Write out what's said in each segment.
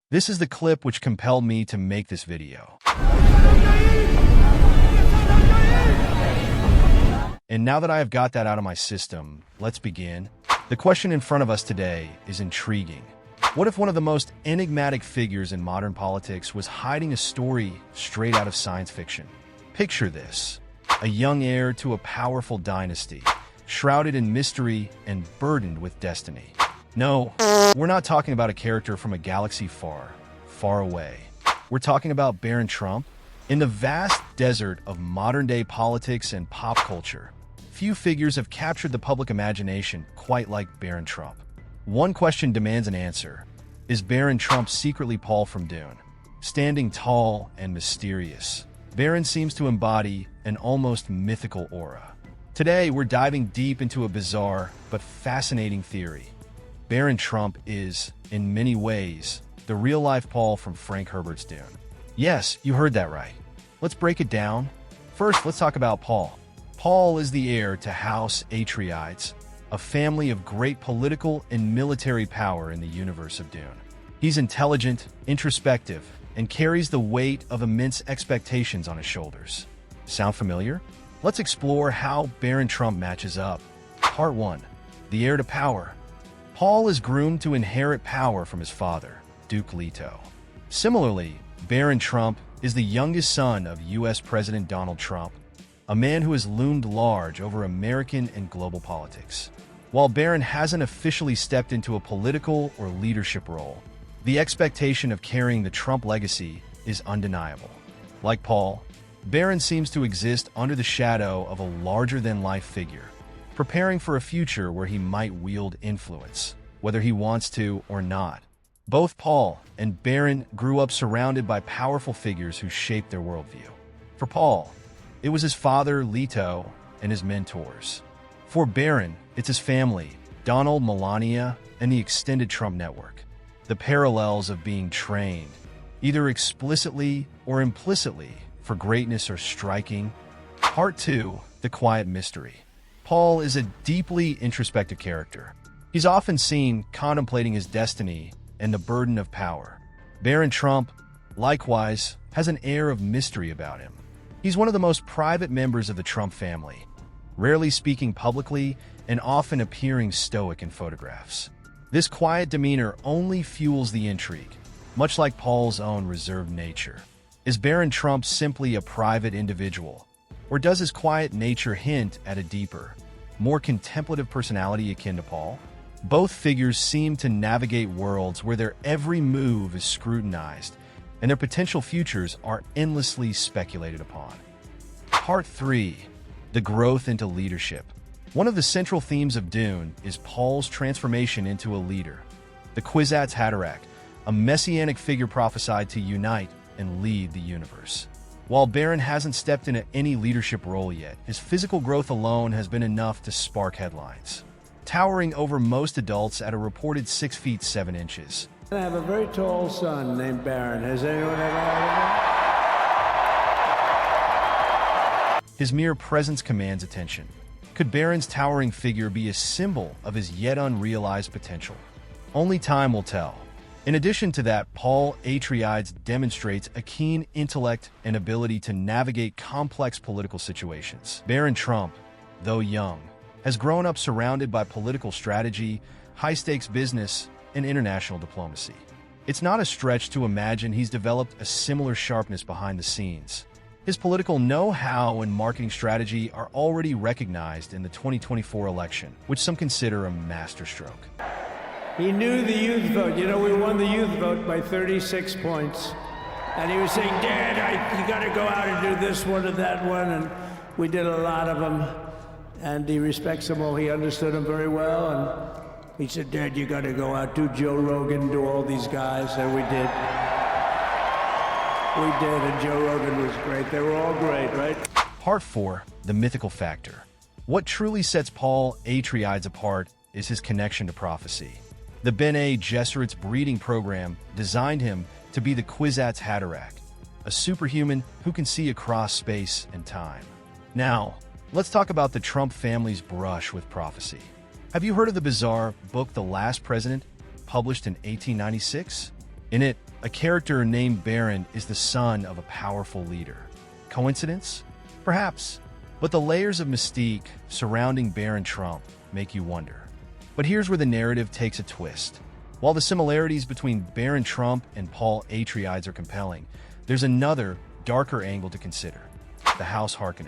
This is the clip which compelled me to make this video. And now that I have got that out of my system, let's begin. The question in front of us today is intriguing. What if one of the most enigmatic figures in modern politics was hiding a story straight out of science fiction? Picture this: a young heir to a powerful dynasty, shrouded in mystery and burdened with destiny. No, we're not talking about a character from a galaxy far, far away. We're talking about Barron Trump. In the vast desert of modern-day politics and pop culture, few figures have captured the public imagination quite like Barron Trump. One question demands an answer. Is Barron Trump secretly Paul from Dune? Standing tall and mysterious, Barron seems to embody an almost mythical aura. Today, we're diving deep into a bizarre but fascinating theory. Barron Trump is, in many ways, the real-life Paul from Frank Herbert's Dune. Yes, you heard that right. Let's break it down. First, let's talk about Paul. Paul is the heir to House Atreides, a family of great political and military power in the universe of Dune. He's intelligent, introspective, and carries the weight of immense expectations on his shoulders. Sound familiar? Let's explore how Barron Trump matches up. Part 1. The heir to power. Paul is groomed to inherit power from his father, Duke Leto. Similarly, Barron Trump is the youngest son of U.S. President Donald Trump, a man who has loomed large over American and global politics. While Barron hasn't officially stepped into a political or leadership role, the expectation of carrying the Trump legacy is undeniable. Like Paul, Barron seems to exist under the shadow of a larger-than-life figure, preparing for a future where he might wield influence, whether he wants to or not. Both Paul and Barron grew up surrounded by powerful figures who shaped their worldview. For Paul, it was his father, Leto, and his mentors. For Barron, it's his family, Donald, Melania, and the extended Trump network. The parallels of being trained, either explicitly or implicitly, for greatness are striking. Part 2. The quiet mystery. Paul is a deeply introspective character. He's often seen contemplating his destiny and the burden of power. Barron Trump, likewise, has an air of mystery about him. He's one of the most private members of the Trump family, rarely speaking publicly and often appearing stoic in photographs. This quiet demeanor only fuels the intrigue, much like Paul's own reserved nature. Is Barron Trump simply a private individual, or does his quiet nature hint at a deeper, more contemplative personality akin to Paul? Both figures seem to navigate worlds where their every move is scrutinized, and their potential futures are endlessly speculated upon. Part 3. The growth into leadership. One of the central themes of Dune is Paul's transformation into a leader. The Kwisatz Haderach, a messianic figure prophesied to unite and lead the universe. While Barron hasn't stepped into any leadership role yet, his physical growth alone has been enough to spark headlines. Towering over most adults at a reported 6 feet 7 inches. I have a very tall son named Barron. Has anyone ever heard of him? His mere presence commands attention. Could Barron's towering figure be a symbol of his yet unrealized potential? Only time will tell. In addition to that, Paul Atreides demonstrates a keen intellect and ability to navigate complex political situations. Barron Trump, though young, has grown up surrounded by political strategy, high-stakes business, and international diplomacy. It's not a stretch to imagine he's developed a similar sharpness behind the scenes. His political know-how and marketing strategy are already recognized in the 2024 election, which some consider a masterstroke. He knew the youth vote. You know, we won the youth vote by 36 points. And he was saying, Dad, you got to go out and do this one and that one. And we did a lot of them. And he respects them all. He understood them very well. And he said, Dad, you got to go out, do Joe Rogan, do all these guys. And we did. We did, and Joe Rogan was great. They were all great, right? Part 4. The mythical factor. What truly sets Paul Atreides apart is his connection to prophecy. The Bene Gesserit's breeding program designed him to be the Kwisatz Haderach, a superhuman who can see across space and time. Now, let's talk about the Trump family's brush with prophecy. Have you heard of the bizarre book The Last President, published in 1896? In it, A character named Baron is the son of a powerful leader. Coincidence? Perhaps. But the layers of mystique surrounding Baron Trump make you wonder. But here's where the narrative takes a twist. While the similarities between Baron Trump and Paul Atreides are compelling, there's another, darker angle to consider. The House Harkonnen.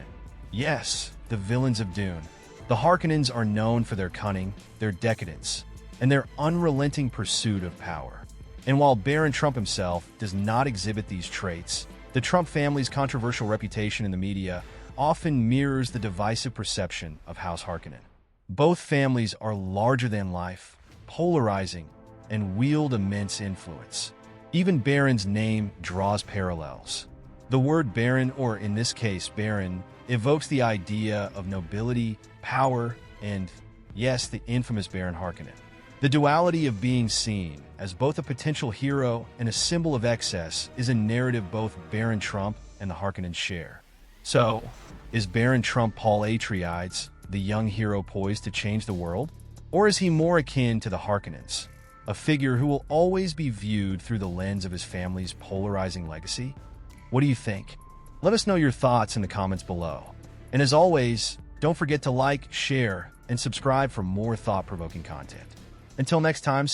Yes, the villains of Dune. The Harkonnens are known for their cunning, their decadence, and their unrelenting pursuit of power. And while Baron Trump himself does not exhibit these traits, the Trump family's controversial reputation in the media often mirrors the divisive perception of House Harkonnen. Both families are larger than life, polarizing, and wield immense influence. Even Baron's name draws parallels. The word Baron, or in this case Baron, evokes the idea of nobility, power, and, yes, the infamous Baron Harkonnen. The duality of being seen as both a potential hero and a symbol of excess is a narrative both Baron Trump and the Harkonnens share. So, is Baron Trump Paul Atreides, the young hero poised to change the world? Or is he more akin to the Harkonnens, a figure who will always be viewed through the lens of his family's polarizing legacy? What do you think? Let us know your thoughts in the comments below. And as always, don't forget to like, share, and subscribe for more thought-provoking content. Until next time,